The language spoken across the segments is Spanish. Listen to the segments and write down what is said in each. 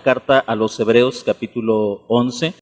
carta a los Hebreos, capítulo 11.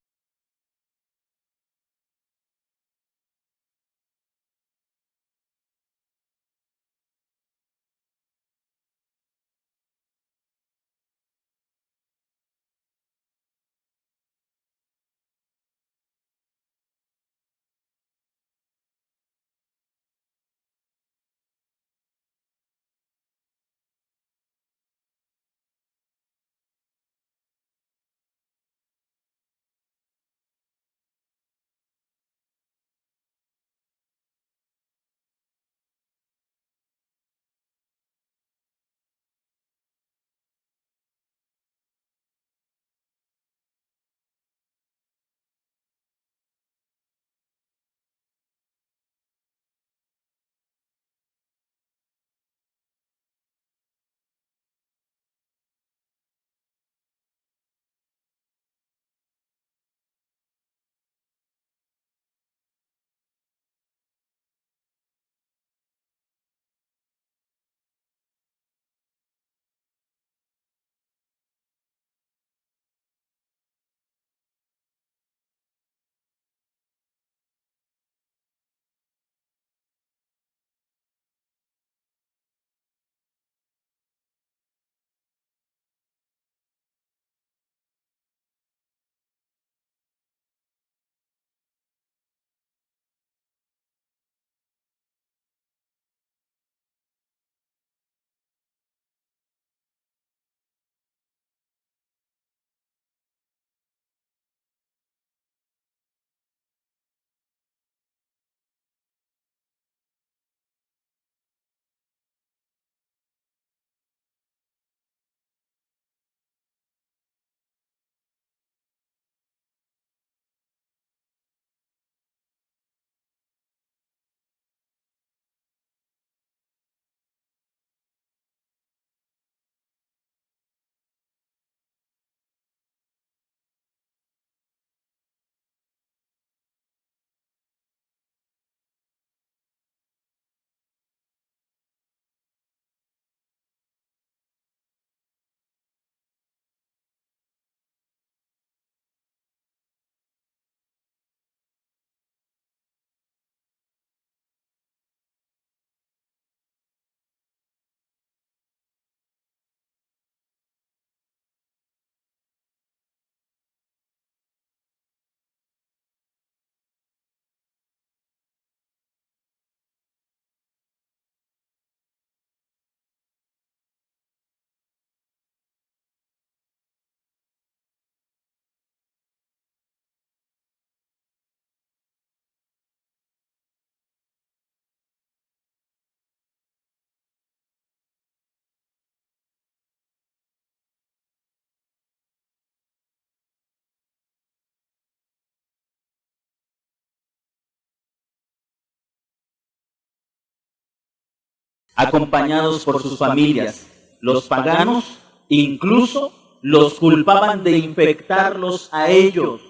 Acompañados por sus familias. Los paganos incluso los culpaban de infectarlos a ellos,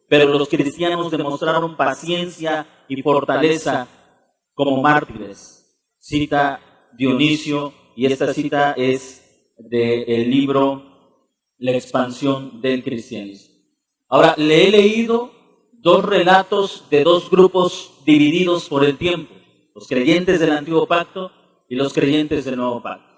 pero los cristianos demostraron paciencia y fortaleza como mártires. Cita Dionisio, y esta cita es del libro La expansión del cristianismo. Ahora, le he leído dos relatos de dos grupos divididos por el tiempo, los creyentes del Antiguo Pacto y los creyentes del Nuevo Pacto.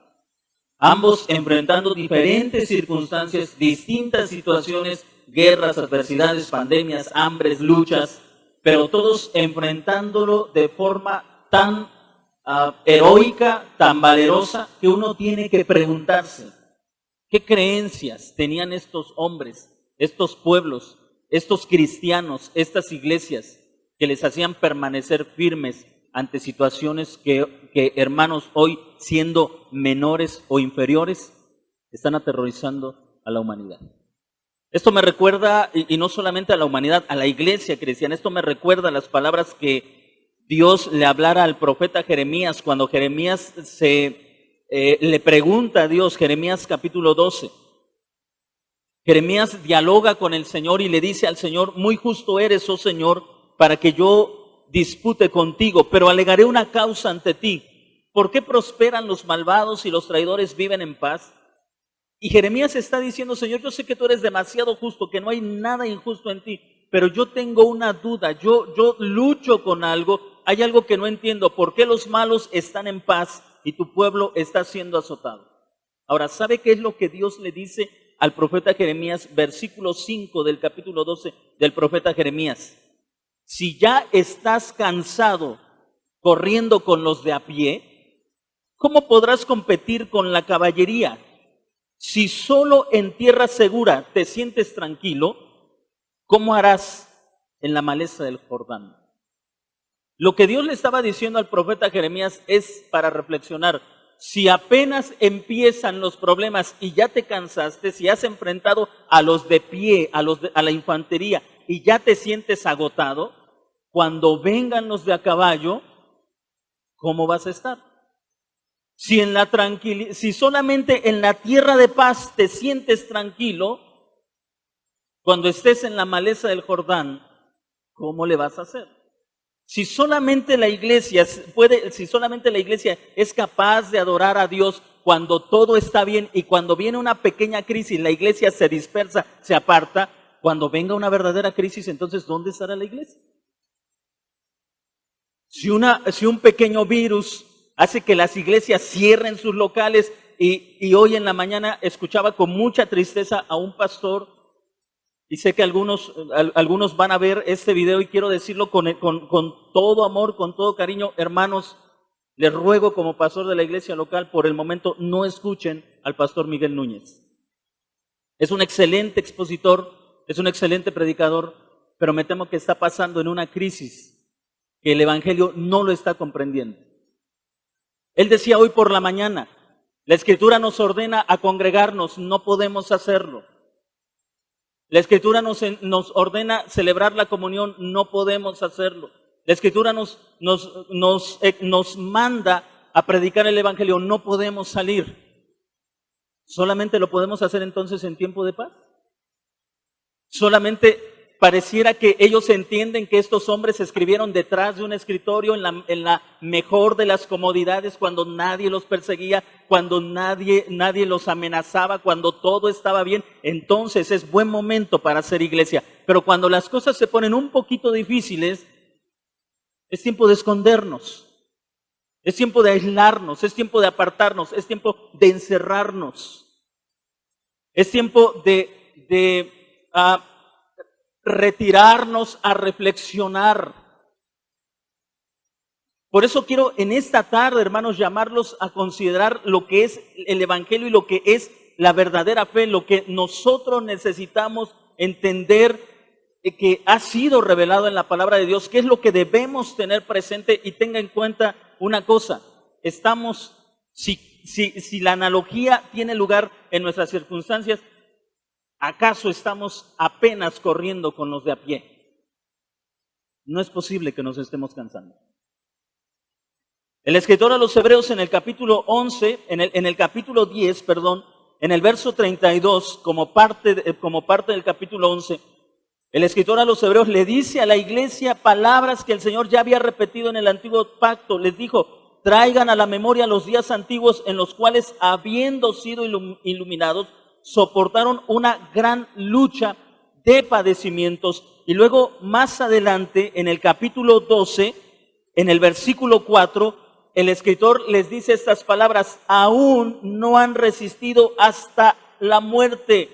Ambos enfrentando diferentes circunstancias, distintas situaciones, guerras, adversidades, pandemias, hambres, luchas, pero todos enfrentándolo de forma tan heroica, tan valerosa, que uno tiene que preguntarse, ¿qué creencias tenían estos hombres, estos pueblos, estos cristianos, estas iglesias que les hacían permanecer firmes ante situaciones que hermanos hoy, siendo menores o inferiores, están aterrorizando a la humanidad? Esto me recuerda, y no solamente a la humanidad, a la iglesia cristiana, esto me recuerda las palabras que Dios le hablara al profeta Jeremías cuando Jeremías le pregunta a Dios, Jeremías capítulo 12. Jeremías dialoga con el Señor y le dice al Señor: muy justo eres, oh Señor, para que yo dispute contigo, pero alegaré una causa ante ti. ¿Por qué prosperan los malvados y los traidores viven en paz? Y Jeremías está diciendo, Señor, yo sé que tú eres demasiado justo, que no hay nada injusto en ti, pero yo tengo una duda, yo lucho con algo, hay algo que no entiendo, ¿por qué los malos están en paz y tu pueblo está siendo azotado? Ahora, ¿sabe qué es lo que Dios le dice al profeta Jeremías? Versículo 5 del capítulo 12 del profeta Jeremías. Si ya estás cansado corriendo con los de a pie, ¿cómo podrás competir con la caballería? Si solo en tierra segura te sientes tranquilo, ¿cómo harás en la maleza del Jordán? Lo que Dios le estaba diciendo al profeta Jeremías es para reflexionar. Si apenas empiezan los problemas y ya te cansaste, si has enfrentado a los de pie, a la infantería y ya te sientes agotado, cuando vengan los de a caballo, ¿cómo vas a estar? Si solamente en la tierra de paz te sientes tranquilo, cuando estés en la maleza del Jordán, ¿cómo le vas a hacer? Si solamente la iglesia es capaz de adorar a Dios cuando todo está bien y cuando viene una pequeña crisis, la iglesia se dispersa, se aparta, cuando venga una verdadera crisis, entonces ¿dónde estará la iglesia? Si un pequeño virus hace que las iglesias cierren sus locales y hoy en la mañana escuchaba con mucha tristeza a un pastor, y sé que algunos van a ver este video y quiero decirlo con todo amor, con todo cariño, hermanos, les ruego como pastor de la iglesia local, por el momento no escuchen al pastor Miguel Núñez. Es un excelente expositor, es un excelente predicador, pero me temo que está pasando en una crisis que el evangelio no lo está comprendiendo. Él decía hoy por la mañana, la Escritura nos ordena a congregarnos, no podemos hacerlo. La Escritura nos ordena celebrar la comunión, no podemos hacerlo. La Escritura nos manda a predicar el evangelio, no podemos salir. ¿Solamente lo podemos hacer entonces en tiempo de paz? Solamente pareciera que ellos entienden que estos hombres escribieron detrás de un escritorio en la mejor de las comodidades, cuando nadie los perseguía, cuando nadie los amenazaba, cuando todo estaba bien. Entonces es buen momento para hacer iglesia. Pero cuando las cosas se ponen un poquito difíciles, es tiempo de escondernos, es tiempo de aislarnos, es tiempo de apartarnos, es tiempo de encerrarnos, es tiempo de retirarnos a reflexionar. Por eso quiero en esta tarde, hermanos, llamarlos a considerar lo que es el evangelio y lo que es la verdadera fe, lo que nosotros necesitamos entender que ha sido revelado en la palabra de Dios, qué es lo que debemos tener presente. Y tenga en cuenta una cosa, si la analogía tiene lugar en nuestras circunstancias, ¿acaso estamos apenas corriendo con los de a pie? No es posible que nos estemos cansando. El escritor a los Hebreos en el capítulo 11, en el capítulo 10, perdón, en el verso 32, como parte del capítulo 11, el escritor a los Hebreos le dice a la iglesia palabras que el Señor ya había repetido en el antiguo pacto. Les dijo, traigan a la memoria los días antiguos en los cuales, habiendo sido iluminados, soportaron una gran lucha de padecimientos. Y luego más adelante, en el capítulo 12, en el versículo 4, el escritor les dice estas palabras: aún no han resistido hasta la muerte,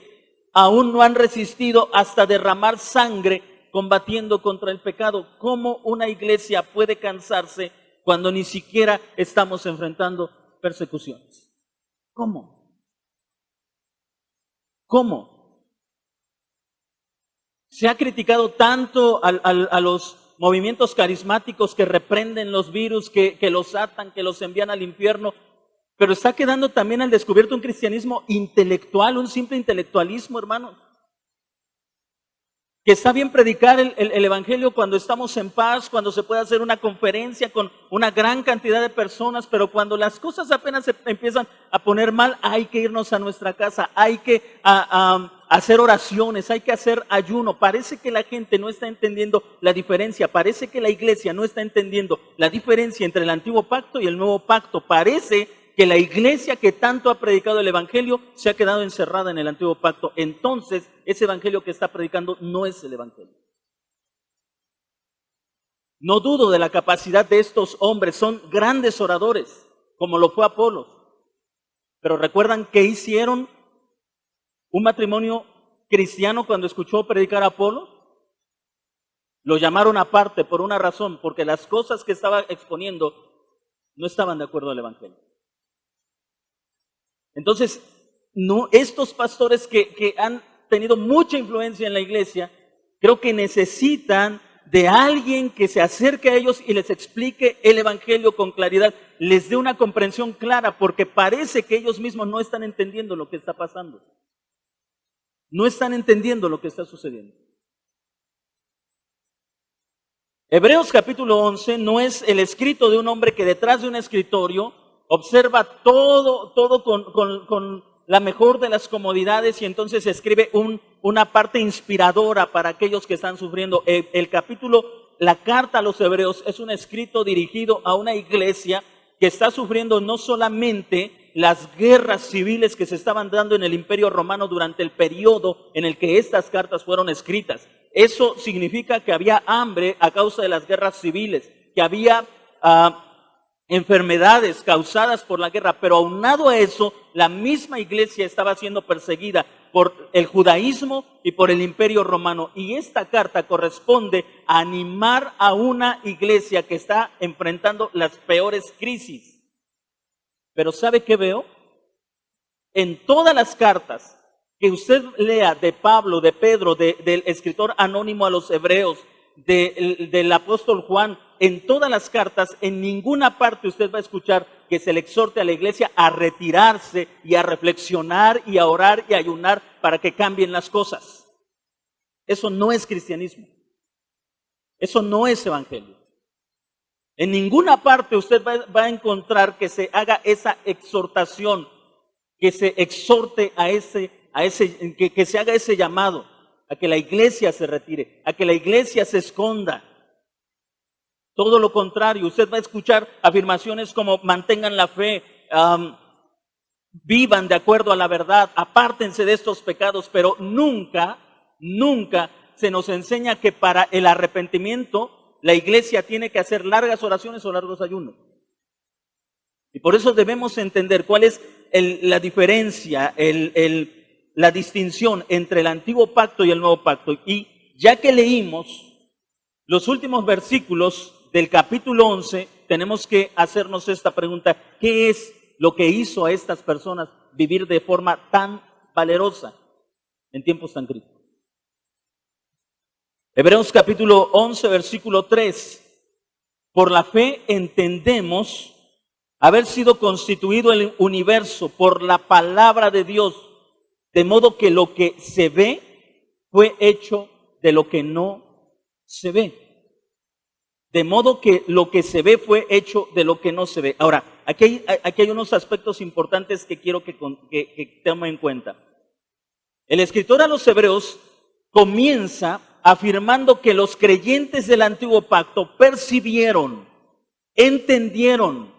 aún no han resistido hasta derramar sangre combatiendo contra el pecado. ¿Cómo una iglesia puede cansarse cuando ni siquiera estamos enfrentando persecuciones? ¿Cómo? Se ha criticado tanto a los movimientos carismáticos que reprenden los virus, que los atan, que los envían al infierno, pero está quedando también al descubierto un cristianismo intelectual, un simple intelectualismo, hermanos. Que está bien predicar el evangelio cuando estamos en paz, cuando se puede hacer una conferencia con una gran cantidad de personas, pero cuando las cosas apenas se empiezan a poner mal, hay que irnos a nuestra casa, hay que hacer oraciones, hay que hacer ayuno. Parece que la gente no está entendiendo la diferencia, parece que la iglesia no está entendiendo la diferencia entre el antiguo pacto y el nuevo pacto. Parece que la iglesia que tanto ha predicado el evangelio se ha quedado encerrada en el antiguo pacto. Entonces, ese evangelio que está predicando no es el evangelio. No dudo de la capacidad de estos hombres, son grandes oradores, como lo fue Apolos. Pero ¿recuerdan qué hicieron un matrimonio cristiano cuando escuchó predicar a Apolos? Lo llamaron aparte por una razón, porque las cosas que estaba exponiendo no estaban de acuerdo al evangelio. Entonces, no, estos pastores que han tenido mucha influencia en la iglesia, creo que necesitan de alguien que se acerque a ellos y les explique el evangelio con claridad, les dé una comprensión clara, porque parece que ellos mismos no están entendiendo lo que está pasando. No están entendiendo lo que está sucediendo. Hebreos capítulo 11 no es el escrito de un hombre que detrás de un escritorio observa todo con la mejor de las comodidades y entonces escribe una parte inspiradora para aquellos que están sufriendo. La carta a los Hebreos es un escrito dirigido a una iglesia que está sufriendo no solamente las guerras civiles que se estaban dando en el Imperio Romano durante el periodo en el que estas cartas fueron escritas. Eso significa que había hambre a causa de las guerras civiles, que había enfermedades causadas por la guerra, pero aunado a eso, la misma iglesia estaba siendo perseguida por el judaísmo y por el Imperio Romano. Y esta carta corresponde a animar a una iglesia que está enfrentando las peores crisis. Pero ¿sabe qué veo? En todas las cartas que usted lea de Pablo, de Pedro, del escritor anónimo a los hebreos, del apóstol Juan, en todas las cartas, en ninguna parte usted va a escuchar que se le exhorte a la iglesia a retirarse y a reflexionar y a orar y a ayunar para que cambien las cosas. Eso no es cristianismo. Eso no es evangelio. En ninguna parte usted va a encontrar que se haga esa exhortación, que se exhorte que se haga ese llamado a que la iglesia se retire, a que la iglesia se esconda. Todo lo contrario, usted va a escuchar afirmaciones como mantengan la fe, vivan de acuerdo a la verdad, apártense de estos pecados, pero nunca se nos enseña que para el arrepentimiento la iglesia tiene que hacer largas oraciones o largos ayunos. Y por eso debemos entender cuál es la diferencia, la distinción entre el antiguo pacto y el nuevo pacto. Y ya que leímos los últimos versículos del capítulo 11, tenemos que hacernos esta pregunta: ¿qué es lo que hizo a estas personas vivir de forma tan valerosa en tiempos tan críticos? Hebreos capítulo 11, versículo 3. Por la fe entendemos haber sido constituido el universo por la palabra de Dios, de modo que lo que se ve fue hecho de lo que no se ve. De modo que lo que se ve fue hecho de lo que no se ve. Ahora, aquí hay unos aspectos importantes que quiero que tome en cuenta. El escritor a los Hebreos comienza afirmando que los creyentes del antiguo pacto percibieron, entendieron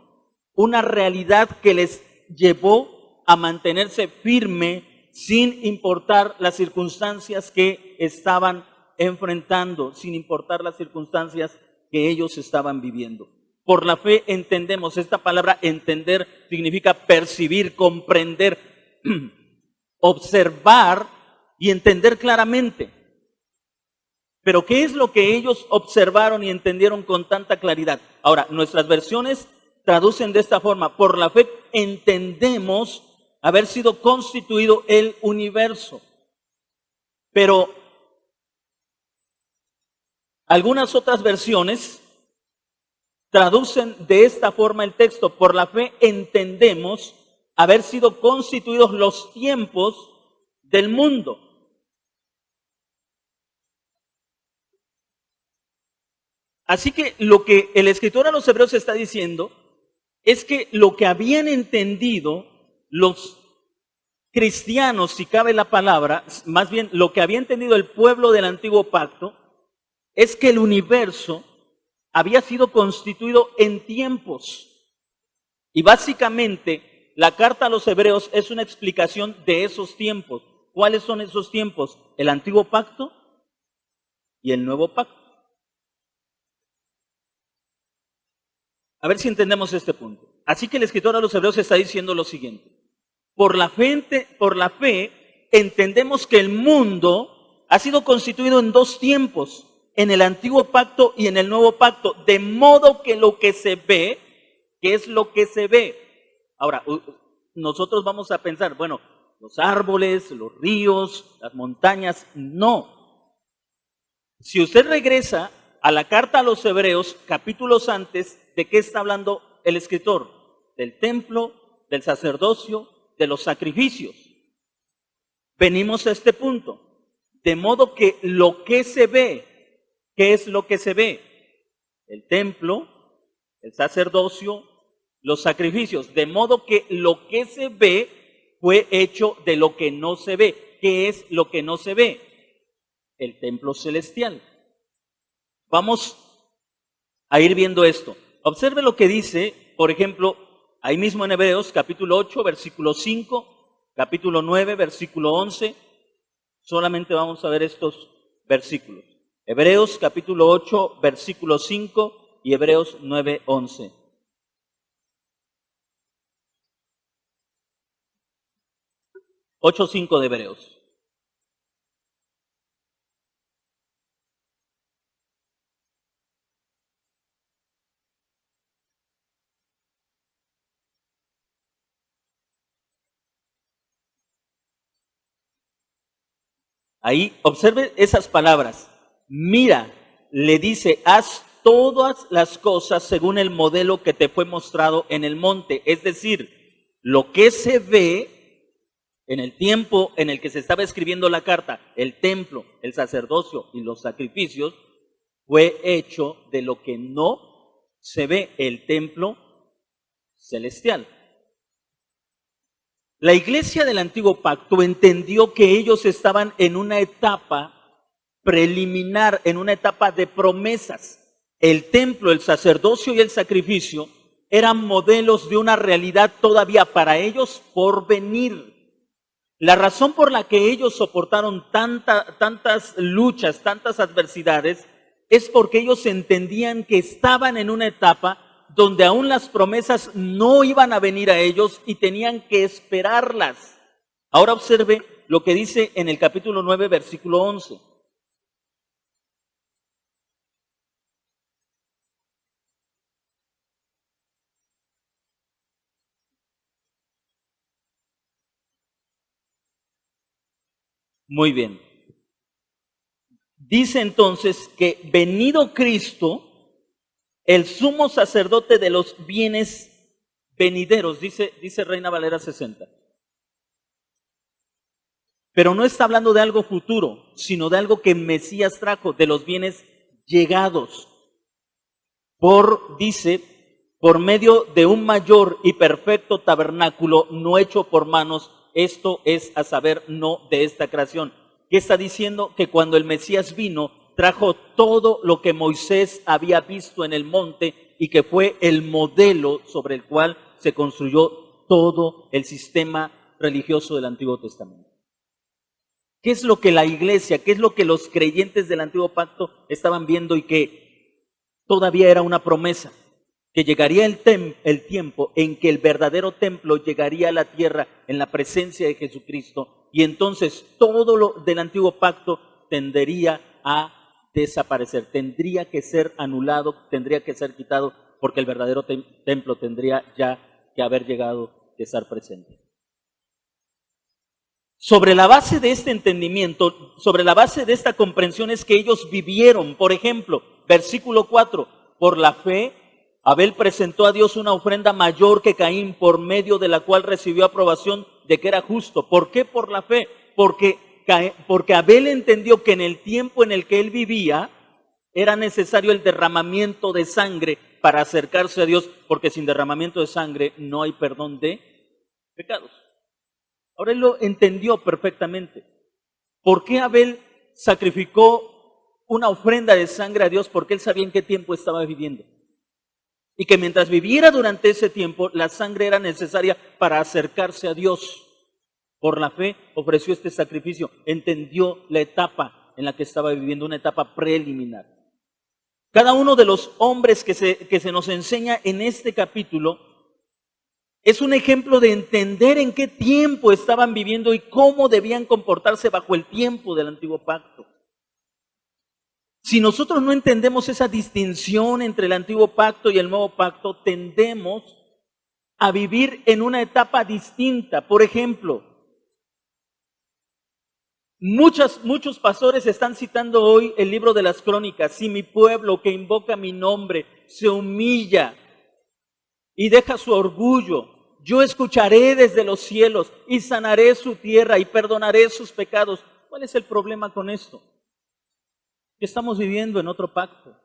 una realidad que les llevó a mantenerse firme sin importar las circunstancias que estaban enfrentando, sin importar las circunstancias que ellos estaban viviendo. Por la fe entendemos, esta palabra entender significa percibir, comprender, observar y entender claramente. Pero ¿qué es lo que ellos observaron y entendieron con tanta claridad? Ahora, nuestras versiones traducen de esta forma: por la fe entendemos haber sido constituido el universo. Pero algunas otras versiones traducen de esta forma el texto: por la fe entendemos haber sido constituidos los tiempos del mundo. Así que lo que el escritor a los Hebreos está diciendo es que lo que habían entendido los cristianos, si cabe la palabra, más bien lo que había entendido el pueblo del antiguo pacto, es que el universo había sido constituido en tiempos. Y básicamente La carta a los hebreos es una explicación de esos tiempos. ¿Cuáles son esos tiempos? El antiguo pacto y el nuevo pacto. A ver si entendemos este punto. Así que el escritor a los hebreos está diciendo lo siguiente. Por la fe entendemos que el mundo ha sido constituido en dos tiempos, en el antiguo pacto y en el nuevo pacto, de modo que lo que se ve, ¿qué es lo que se ve? Ahora, nosotros vamos a pensar, bueno, los árboles, los ríos, las montañas, no. Si usted regresa a la carta a los hebreos, capítulos antes, ¿de qué está hablando el escritor? Del templo, del sacerdocio, de los sacrificios. Venimos a este punto. De modo que lo que se ve, ¿qué es lo que se ve? El templo, el sacerdocio, los sacrificios. De modo que lo que se ve fue hecho de lo que no se ve. ¿Qué es lo que no se ve? El templo celestial. Vamos a ir viendo esto. Observe lo que dice, por ejemplo, ahí mismo en Hebreos, capítulo 8, versículo 5, capítulo 9, versículo 11. Solamente vamos a ver estos versículos. Hebreos, capítulo 8, versículo 5 y Hebreos 9, 11. Ocho, 5 de Hebreos. Ahí, observe esas palabras. Mira, le dice, haz todas las cosas según el modelo que te fue mostrado en el monte. Es decir, lo que se ve en el tiempo en el que se estaba escribiendo la carta, el templo, el sacerdocio y los sacrificios, fue hecho de lo que no se ve, el templo celestial. La iglesia del antiguo pacto entendió que ellos estaban en una etapa preliminar, en una etapa de promesas. El templo, el sacerdocio y el sacrificio eran modelos de una realidad todavía para ellos por venir. La razón por la que ellos soportaron tantas luchas, tantas adversidades, es porque ellos entendían que estaban en una etapa donde aún las promesas no iban a venir a ellos y tenían que esperarlas. Ahora observe lo que dice en el capítulo 9, versículo 11. Muy bien. Dice entonces que venido Cristo, el sumo sacerdote de los bienes venideros, dice Reina Valera 60. Pero no está hablando de algo futuro, sino de algo que Mesías trajo, de los bienes llegados. Dice, por medio de un mayor y perfecto tabernáculo no hecho por manos, esto es a saber, no de esta creación. ¿Qué está diciendo? Que cuando el Mesías vino, trajo todo lo que Moisés había visto en el monte y que fue el modelo sobre el cual se construyó todo el sistema religioso del Antiguo Testamento. ¿Qué es lo que la iglesia, qué es lo que los creyentes del Antiguo Pacto estaban viendo y que todavía era una promesa? Que llegaría el tiempo en que el verdadero templo llegaría a la tierra en la presencia de Jesucristo y entonces todo lo del Antiguo Pacto tendería a desaparecer, tendría que ser anulado, tendría que ser quitado porque el verdadero templo tendría ya que haber llegado a estar presente. Sobre la base de este entendimiento, sobre la base de esta comprensión es que ellos vivieron, por ejemplo, versículo 4, por la fe, Abel presentó a Dios una ofrenda mayor que Caín, por medio de la cual recibió aprobación de que era justo. ¿Por qué por la fe? Porque Abel entendió que en el tiempo en el que él vivía, era necesario el derramamiento de sangre para acercarse a Dios, porque sin derramamiento de sangre no hay perdón de pecados. Ahora él lo entendió perfectamente. ¿Por qué Abel sacrificó una ofrenda de sangre a Dios? Porque él sabía en qué tiempo estaba viviendo. y que mientras viviera durante ese tiempo, la sangre era necesaria para acercarse a Dios. Por la fe ofreció este sacrificio, entendió la etapa en la que estaba viviendo, una etapa preliminar. Cada uno de los hombres que se nos enseña en este capítulo es un ejemplo de entender en qué tiempo estaban viviendo y cómo debían comportarse bajo el tiempo del antiguo pacto. Si nosotros no entendemos esa distinción entre el antiguo pacto y el nuevo pacto, tendemos a vivir en una etapa distinta. Por ejemplo, muchos pastores están citando hoy el libro de las Crónicas. Si mi pueblo que invoca mi nombre se humilla y deja su orgullo, yo escucharé desde los cielos y sanaré su tierra y perdonaré sus pecados. ¿Cuál es el problema con esto? Que estamos viviendo en otro pacto,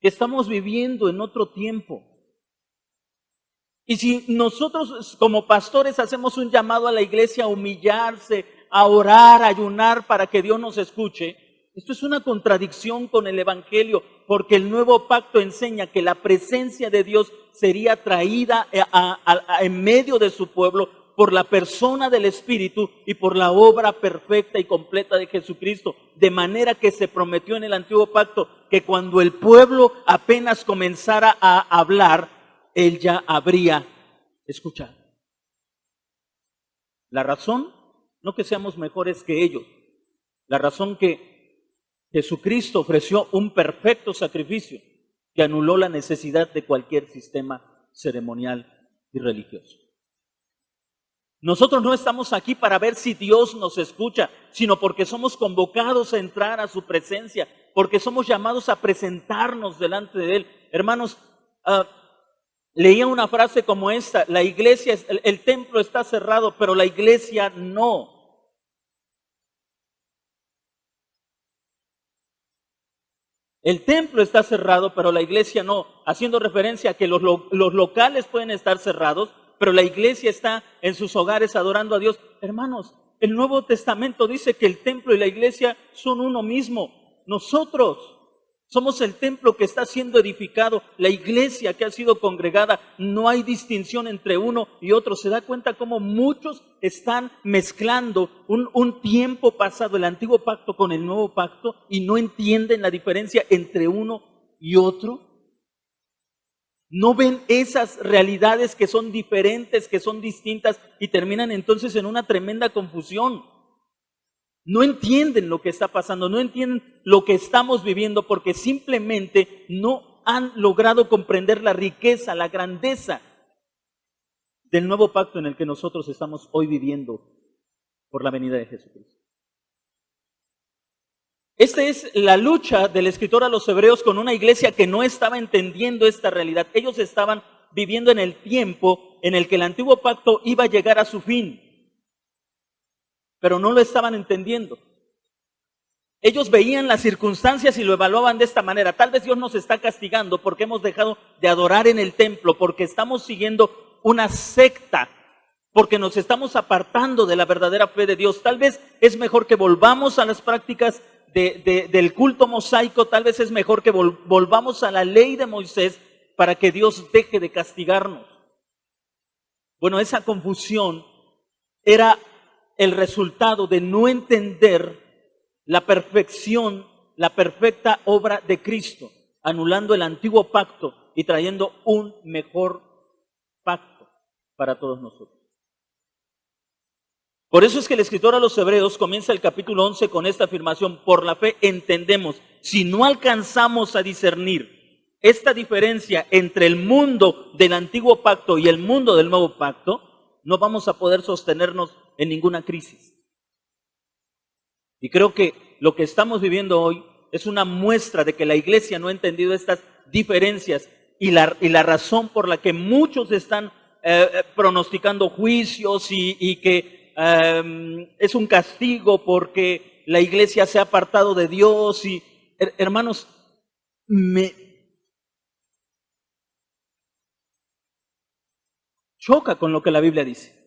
que estamos viviendo en otro tiempo. Y si nosotros como pastores hacemos un llamado a la iglesia a humillarse, a orar, a ayunar para que Dios nos escuche, esto es una contradicción con el Evangelio, porque el nuevo pacto enseña que la presencia de Dios sería traída en medio de su pueblo por la persona del Espíritu y por la obra perfecta y completa de Jesucristo. De manera que se prometió en el antiguo pacto que cuando el pueblo apenas comenzara a hablar, Él ya habría escuchado. La razón, no que seamos mejores que ellos, la razón que Jesucristo ofreció un perfecto sacrificio que anuló la necesidad de cualquier sistema ceremonial y religioso. Nosotros no estamos aquí para ver si Dios nos escucha, sino porque somos convocados a entrar a su presencia, porque somos llamados a presentarnos delante de Él. Hermanos, leía una frase como esta: la iglesia, el templo está cerrado, pero la iglesia no. El templo está cerrado, pero la iglesia no, haciendo referencia a que los locales pueden estar cerrados, pero la iglesia está en sus hogares adorando a Dios. Hermanos, el Nuevo Testamento dice que el templo y la iglesia son uno mismo. Nosotros somos el templo que está siendo edificado, la iglesia que ha sido congregada. No hay distinción entre uno y otro. ¿Se da cuenta cómo muchos están mezclando un tiempo pasado, el antiguo pacto con el nuevo pacto, y no entienden la diferencia entre uno y otro? No ven esas realidades que son diferentes, que son distintas, y terminan entonces en una tremenda confusión. No entienden lo que está pasando, no entienden lo que estamos viviendo, porque simplemente no han logrado comprender la riqueza, la grandeza del nuevo pacto en el que nosotros estamos hoy viviendo por la venida de Jesucristo. Esta es la lucha del escritor a los Hebreos con una iglesia que no estaba entendiendo esta realidad. Ellos estaban viviendo en el tiempo en el que el antiguo pacto iba a llegar a su fin, pero no lo estaban entendiendo. Ellos veían las circunstancias y lo evaluaban de esta manera: tal vez Dios nos está castigando porque hemos dejado de adorar en el templo, porque estamos siguiendo una secta, porque nos estamos apartando de la verdadera fe de Dios. Tal vez es mejor que volvamos a las prácticas del culto mosaico, tal vez es mejor que volvamos a la ley de Moisés para que Dios deje de castigarnos. Bueno, esa confusión era el resultado de no entender la perfección, la perfecta obra de Cristo, anulando el antiguo pacto y trayendo un mejor pacto para todos nosotros. Por eso es que el escritor a los Hebreos comienza el capítulo 11 con esta afirmación: por la fe entendemos. Si no alcanzamos a discernir esta diferencia entre el mundo del antiguo pacto y el mundo del nuevo pacto, no vamos a poder sostenernos en ninguna crisis. Y creo que lo que estamos viviendo hoy es una muestra de que la iglesia no ha entendido estas diferencias y la razón por la que muchos están pronosticando juicios y que es un castigo porque la iglesia se ha apartado de Dios. Y hermanos, me choca con lo que la Biblia dice.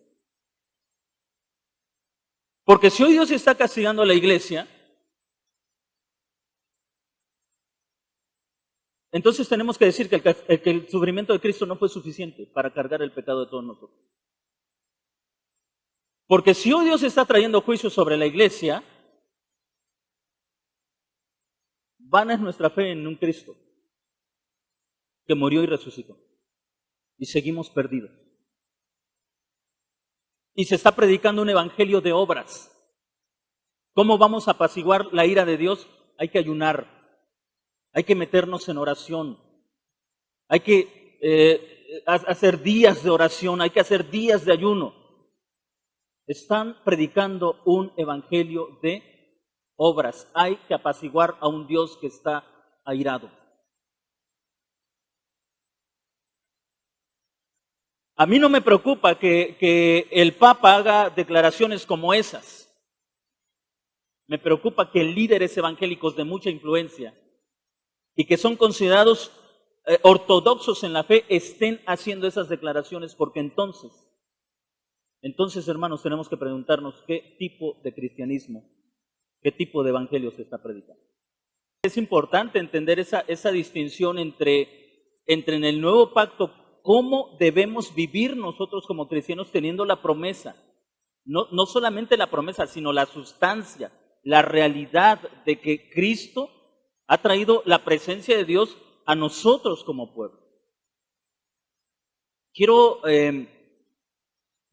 Porque si hoy Dios está castigando a la iglesia, entonces tenemos que decir que el sufrimiento de Cristo no fue suficiente para cargar el pecado de todos nosotros. Porque si hoy Dios está trayendo juicio sobre la iglesia, vana es nuestra fe en un Cristo que murió y resucitó. Y seguimos perdidos. Y se está predicando un evangelio de obras. ¿Cómo vamos a apaciguar la ira de Dios? Hay que ayunar. Hay que meternos en oración. Hay que hacer días de oración. Hay que hacer días de ayuno. Están predicando un evangelio de obras. Hay que apaciguar a un Dios que está airado. A mí no me preocupa que el Papa haga declaraciones como esas. Me preocupa que líderes evangélicos de mucha influencia y que son considerados ortodoxos en la fe estén haciendo esas declaraciones, porque entonces, hermanos, tenemos que preguntarnos qué tipo de cristianismo, qué tipo de evangelio se está predicando. Es importante entender esa distinción entre en el nuevo pacto cómo debemos vivir nosotros como cristianos teniendo la promesa, no solamente la promesa, sino la sustancia, la realidad de que Cristo ha traído la presencia de Dios a nosotros como pueblo. Quiero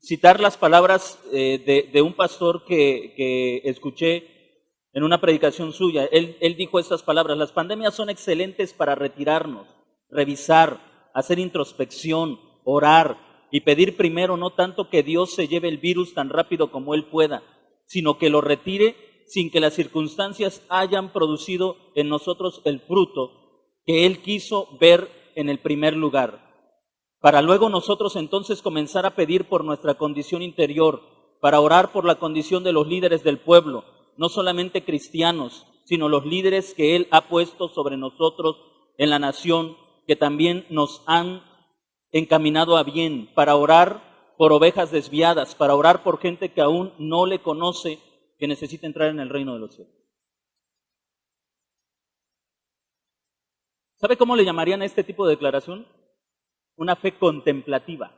citar las palabras de un pastor que escuché en una predicación suya. Él dijo estas palabras: las pandemias son excelentes para retirarnos, revisar, hacer introspección, orar y pedir primero no tanto que Dios se lleve el virus tan rápido como Él pueda, sino que lo retire sin que las circunstancias hayan producido en nosotros el fruto que Él quiso ver en el primer lugar. Para luego nosotros entonces comenzar a pedir por nuestra condición interior, para orar por la condición de los líderes del pueblo, no solamente cristianos, sino los líderes que Él ha puesto sobre nosotros en la nación, que también nos han encaminado a bien, para orar por ovejas desviadas, para orar por gente que aún no le conoce, que necesita entrar en el reino de los cielos. ¿Sabe cómo le llamarían a este tipo de declaración? Una fe contemplativa,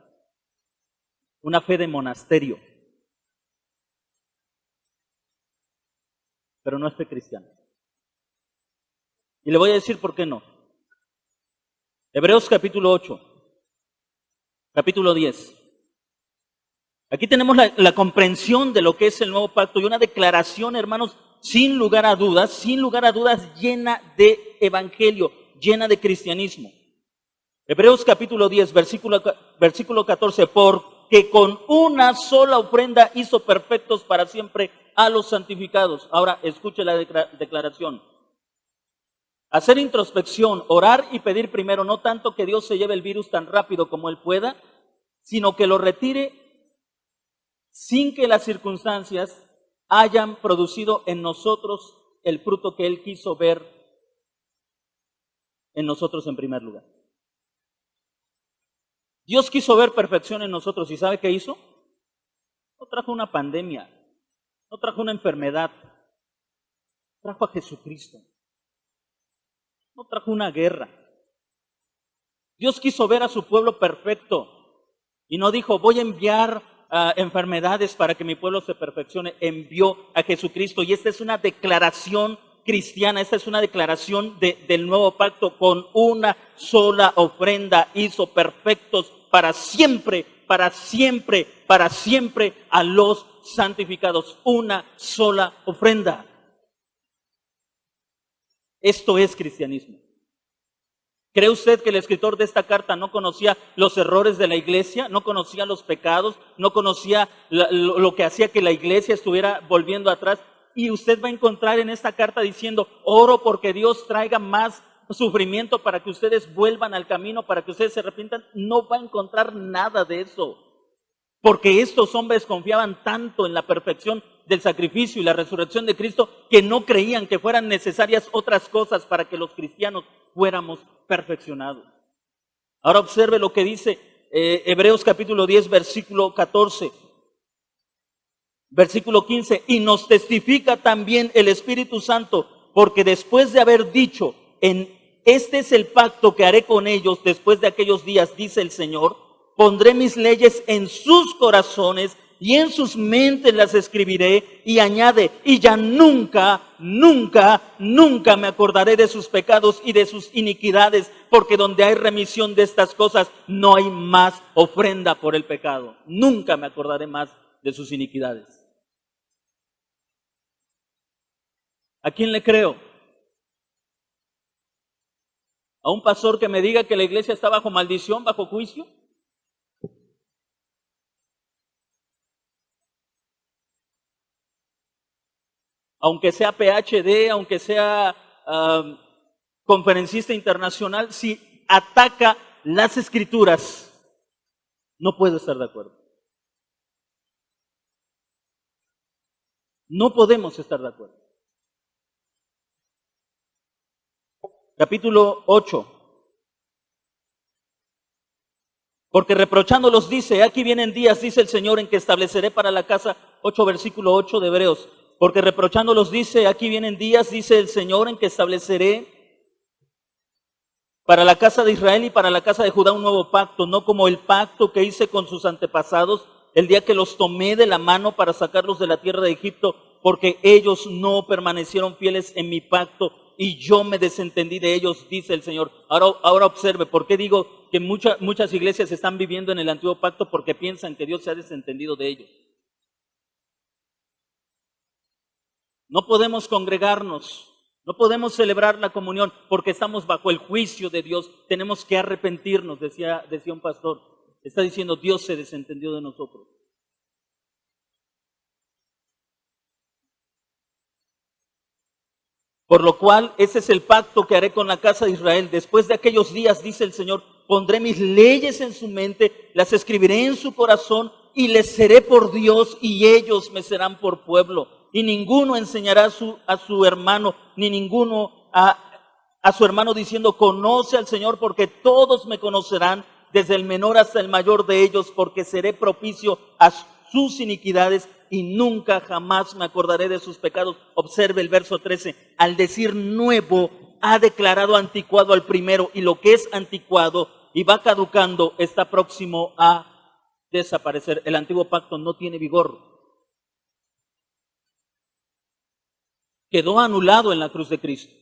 una fe de monasterio, pero no es fe cristiana. Y le voy a decir por qué no. Hebreos capítulo 8, capítulo 10. Aquí tenemos la comprensión de lo que es el nuevo pacto y una declaración, hermanos, sin lugar a dudas, llena de evangelio, llena de cristianismo. Hebreos capítulo 10, versículo 14, porque con una sola ofrenda hizo perfectos para siempre a los santificados. Ahora escuche la declaración. Hacer introspección, orar y pedir primero, no tanto que Dios se lleve el virus tan rápido como Él pueda, sino que lo retire sin que las circunstancias hayan producido en nosotros el fruto que Él quiso ver en nosotros en primer lugar. Dios quiso ver perfección en nosotros, ¿y sabe qué hizo? No trajo una pandemia, no trajo una enfermedad, trajo a Jesucristo. No trajo una guerra. Dios quiso ver a su pueblo perfecto y no dijo, voy a enviar enfermedades para que mi pueblo se perfeccione. Envió a Jesucristo, y esta es una declaración cristiana, esta es una declaración del nuevo pacto. Con una sola ofrenda hizo perfectos para siempre, para siempre, para siempre a los santificados. Una sola ofrenda. Esto es cristianismo. ¿Cree usted que el escritor de esta carta no conocía los errores de la iglesia? ¿No conocía los pecados? ¿No conocía lo que hacía que la iglesia estuviera volviendo atrás? Y usted va a encontrar en esta carta diciendo, oro porque Dios traiga más sufrimiento para que ustedes vuelvan al camino, para que ustedes se arrepientan. No va a encontrar nada de eso. Porque estos hombres confiaban tanto en la perfección del sacrificio y la resurrección de Cristo que no creían que fueran necesarias otras cosas para que los cristianos fuéramos perfeccionados. Ahora observe lo que dice Hebreos capítulo 10, versículo 14. Versículo 15, y nos testifica también el Espíritu Santo, porque después de haber dicho, en este es el pacto que haré con ellos después de aquellos días, dice el Señor. Pondré mis leyes en sus corazones y en sus mentes las escribiré. Y añade, y ya nunca, nunca, nunca me acordaré de sus pecados y de sus iniquidades, porque donde hay remisión de estas cosas, no hay más ofrenda por el pecado. Nunca me acordaré más de sus iniquidades. ¿A quién le creo? ¿A un pastor que me diga que la iglesia está bajo maldición, bajo juicio? Aunque sea PhD, aunque sea conferencista internacional, si ataca las escrituras, no puedo estar de acuerdo. No podemos estar de acuerdo. Capítulo 8. Porque reprochándolos dice, aquí vienen días, dice el Señor, en que estableceré para la casa, 8 versículo 8 de Hebreos. Porque reprochándolos dice, aquí vienen días, dice el Señor, en que estableceré para la casa de Israel y para la casa de Judá un nuevo pacto, no como el pacto que hice con sus antepasados el día que los tomé de la mano para sacarlos de la tierra de Egipto, porque ellos no permanecieron fieles en mi pacto y yo me desentendí de ellos, dice el Señor. Ahora observe, ¿por qué digo que muchas iglesias están viviendo en el antiguo pacto? Porque piensan que Dios se ha desentendido de ellos. No podemos congregarnos, no podemos celebrar la comunión porque estamos bajo el juicio de Dios. Tenemos que arrepentirnos, decía un pastor. Está diciendo, Dios se desentendió de nosotros. Por lo cual, ese es el pacto que haré con la casa de Israel. Después de aquellos días, dice el Señor, pondré mis leyes en su mente, las escribiré en su corazón y les seré por Dios y ellos me serán por pueblo. Y ninguno enseñará a su hermano, ni ninguno a su hermano diciendo, conoce al Señor, porque todos me conocerán, desde el menor hasta el mayor de ellos, porque seré propicio a sus iniquidades y nunca jamás me acordaré de sus pecados. Observe el verso 13, al decir nuevo, ha declarado anticuado al primero, y lo que es anticuado y va caducando está próximo a desaparecer. El antiguo pacto no tiene vigor. Quedó anulado en la cruz de Cristo.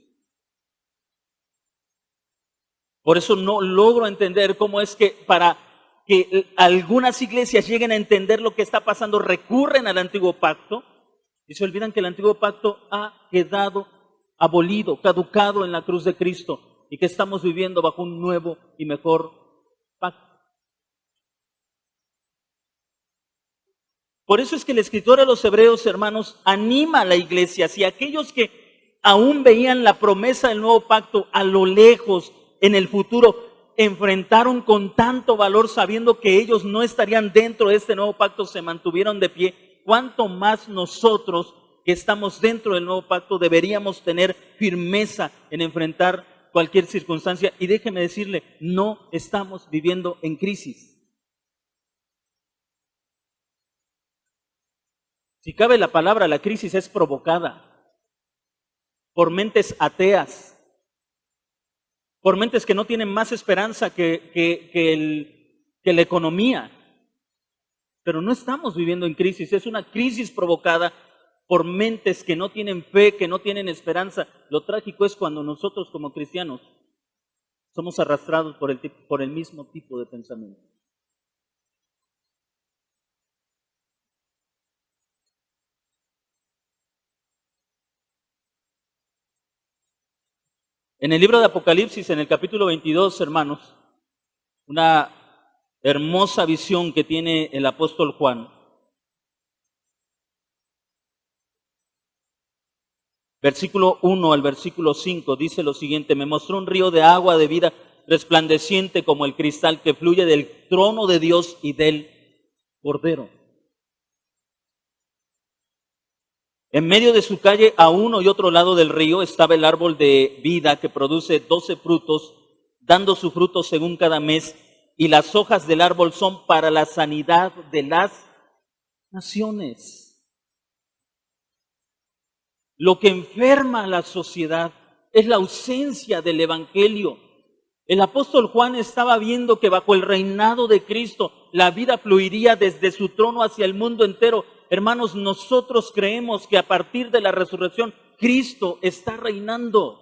Por eso no logro entender cómo es que para que algunas iglesias lleguen a entender lo que está pasando, recurren al antiguo pacto y se olvidan que el antiguo pacto ha quedado abolido, caducado en la cruz de Cristo y que estamos viviendo bajo un nuevo y mejor pacto. Por eso es que el escritor a los Hebreos, hermanos, anima a la iglesia. Si aquellos que aún veían la promesa del nuevo pacto a lo lejos, en el futuro, enfrentaron con tanto valor sabiendo que ellos no estarían dentro de este nuevo pacto, se mantuvieron de pie, ¿cuánto más nosotros que estamos dentro del nuevo pacto deberíamos tener firmeza en enfrentar cualquier circunstancia? Y déjeme decirle, no estamos viviendo en crisis. Si cabe la palabra, la crisis es provocada por mentes ateas, por mentes que no tienen más esperanza que la economía. Pero no estamos viviendo en crisis, es una crisis provocada por mentes que no tienen fe, que no tienen esperanza. Lo trágico es cuando nosotros como cristianos somos arrastrados por el mismo tipo de pensamiento. En el libro de Apocalipsis, en el capítulo 22, hermanos, una hermosa visión que tiene el apóstol Juan. Versículo 1 al versículo 5 dice lo siguiente: me mostró un río de agua de vida resplandeciente como el cristal que fluye del trono de Dios y del Cordero. En medio de su calle, a uno y otro lado del río, estaba el árbol de vida que produce 12 frutos, dando su fruto según cada mes, y las hojas del árbol son para la sanidad de las naciones. Lo que enferma a la sociedad es la ausencia del Evangelio. El apóstol Juan estaba viendo que bajo el reinado de Cristo la vida fluiría desde su trono hacia el mundo entero. Hermanos, nosotros creemos que a partir de la resurrección Cristo está reinando.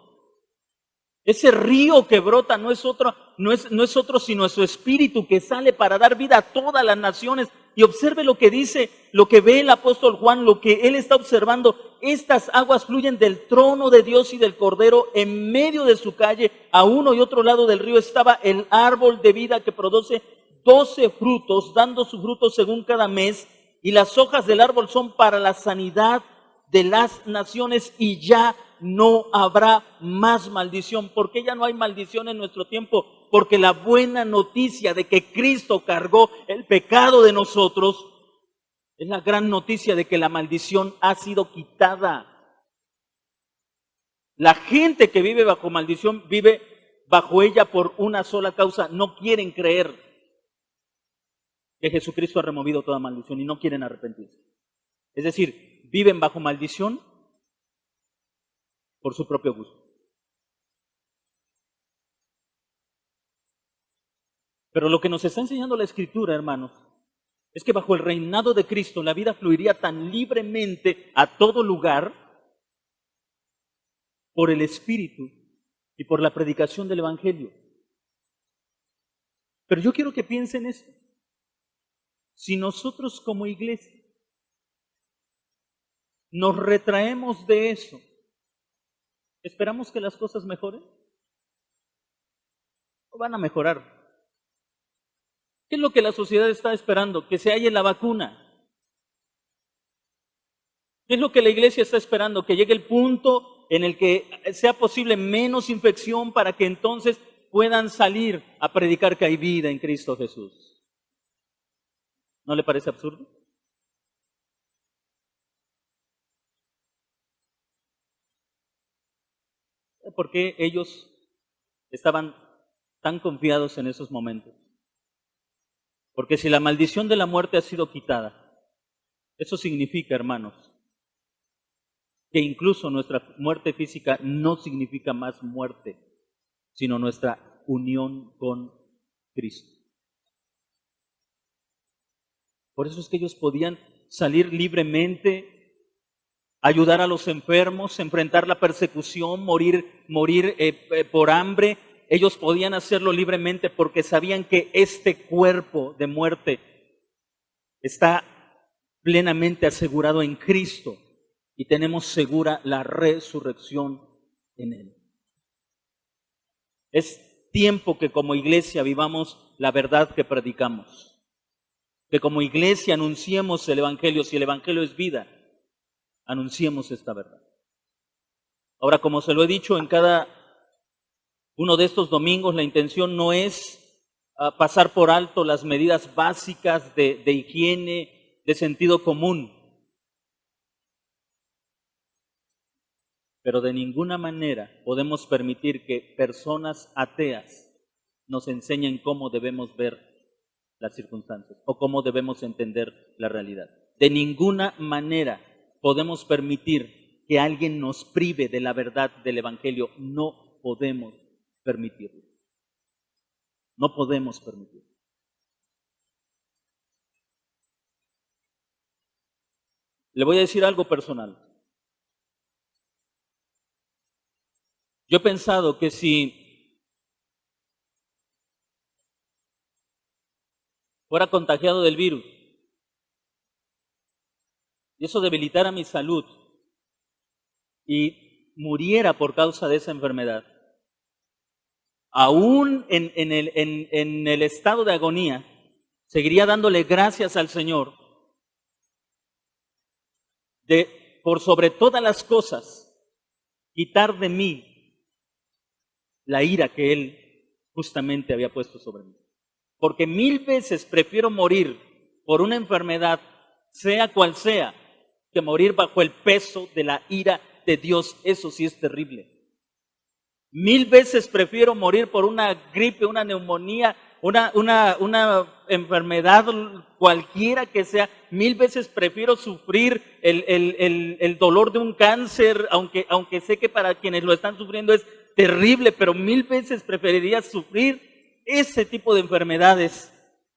Ese río que brota no es otro sino su espíritu que sale para dar vida a todas las naciones. Y observe lo que dice, lo que ve el apóstol Juan, lo que él está observando. Estas aguas fluyen del trono de Dios y del Cordero. En medio de su calle, a uno y otro lado del río, estaba el árbol de vida que produce 12 frutos, dando su fruto según cada mes. Y las hojas del árbol son para la sanidad de las naciones, y ya no habrá más maldición. ¿Por qué ya no hay maldición en nuestro tiempo? Porque la buena noticia de que Cristo cargó el pecado de nosotros es la gran noticia de que la maldición ha sido quitada. La gente que vive bajo maldición vive bajo ella por una sola causa. No quieren creer que Jesucristo ha removido toda maldición y no quieren arrepentirse. Es decir, viven bajo maldición por su propio gusto. Pero lo que nos está enseñando la Escritura, hermanos, es que bajo el reinado de Cristo la vida fluiría tan libremente a todo lugar por el Espíritu y por la predicación del Evangelio. Pero yo quiero que piensen esto. Si nosotros como iglesia nos retraemos de eso, ¿esperamos que las cosas mejoren? ¿O van a mejorar? ¿Qué es lo que la sociedad está esperando? Que se halle la vacuna. ¿Qué es lo que la iglesia está esperando? Que llegue el punto en el que sea posible menos infección para que entonces puedan salir a predicar que hay vida en Cristo Jesús. ¿No le parece absurdo? ¿Por qué ellos estaban tan confiados en esos momentos? Porque si la maldición de la muerte ha sido quitada, eso significa, hermanos, que incluso nuestra muerte física no significa más muerte, sino nuestra unión con Cristo. Por eso es que ellos podían salir libremente, ayudar a los enfermos, enfrentar la persecución, morir por hambre. Ellos podían hacerlo libremente porque sabían que este cuerpo de muerte está plenamente asegurado en Cristo y tenemos segura la resurrección en Él. Es tiempo que como iglesia vivamos la verdad que predicamos, que como iglesia anunciemos el Evangelio. Si el Evangelio es vida, anunciemos esta verdad. Ahora, como se lo he dicho en cada uno de estos domingos, la intención no es pasar por alto las medidas básicas de higiene, de sentido común. Pero de ninguna manera podemos permitir que personas ateas nos enseñen cómo debemos ver las circunstancias o cómo debemos entender la realidad. De ninguna manera podemos permitir que alguien nos prive de la verdad del Evangelio. No podemos permitirlo. No podemos permitirlo. Le voy a decir algo personal. Yo he pensado que si fuera contagiado del virus y eso debilitara mi salud y muriera por causa de esa enfermedad, aún en el estado de agonía, seguiría dándole gracias al Señor de, por sobre todas las cosas, quitar de mí la ira que Él justamente había puesto sobre mí. Porque 1000 veces prefiero morir por una enfermedad, sea cual sea, que morir bajo el peso de la ira de Dios. Eso sí es terrible. 1000 veces prefiero morir por una gripe, una neumonía, una enfermedad cualquiera que sea, 1000 veces prefiero sufrir el dolor de un cáncer, aunque sé que para quienes lo están sufriendo es terrible, pero 1000 veces preferiría sufrir ese tipo de enfermedades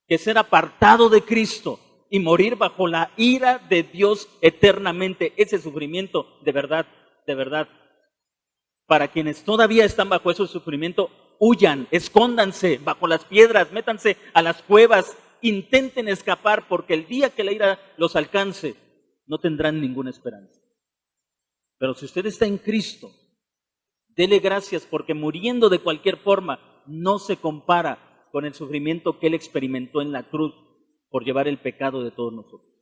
que ser apartado de Cristo y morir bajo la ira de Dios eternamente. Ese sufrimiento, de verdad, para quienes todavía están bajo ese sufrimiento, huyan, escóndanse bajo las piedras, métanse a las cuevas, intenten escapar, porque el día que la ira los alcance, no tendrán ninguna esperanza. Pero si usted está en Cristo, dele gracias, porque muriendo de cualquier forma no se compara con el sufrimiento que Él experimentó en la cruz por llevar el pecado de todos nosotros.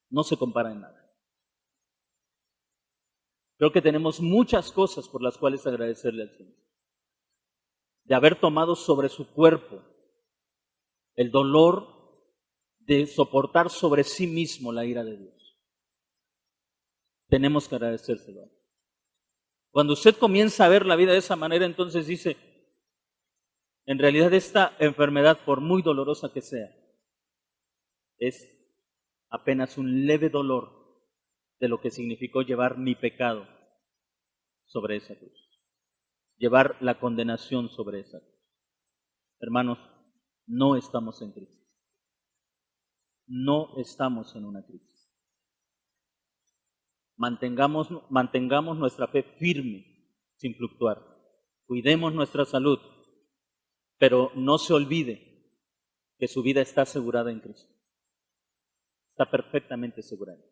No se compara en nada. Creo que tenemos muchas cosas por las cuales agradecerle al Señor. De haber tomado sobre su cuerpo el dolor de soportar sobre sí mismo la ira de Dios. Tenemos que agradecérselo. Cuando usted comienza a ver la vida de esa manera, entonces dice, en realidad esta enfermedad, por muy dolorosa que sea, es apenas un leve dolor de lo que significó llevar mi pecado sobre esa cruz, llevar la condenación sobre esa cruz. Hermanos, no estamos en crisis. No estamos en una crisis. Mantengamos nuestra fe firme, sin fluctuar. Cuidemos nuestra salud, pero no se olvide que su vida está asegurada en Cristo. Está perfectamente asegurada.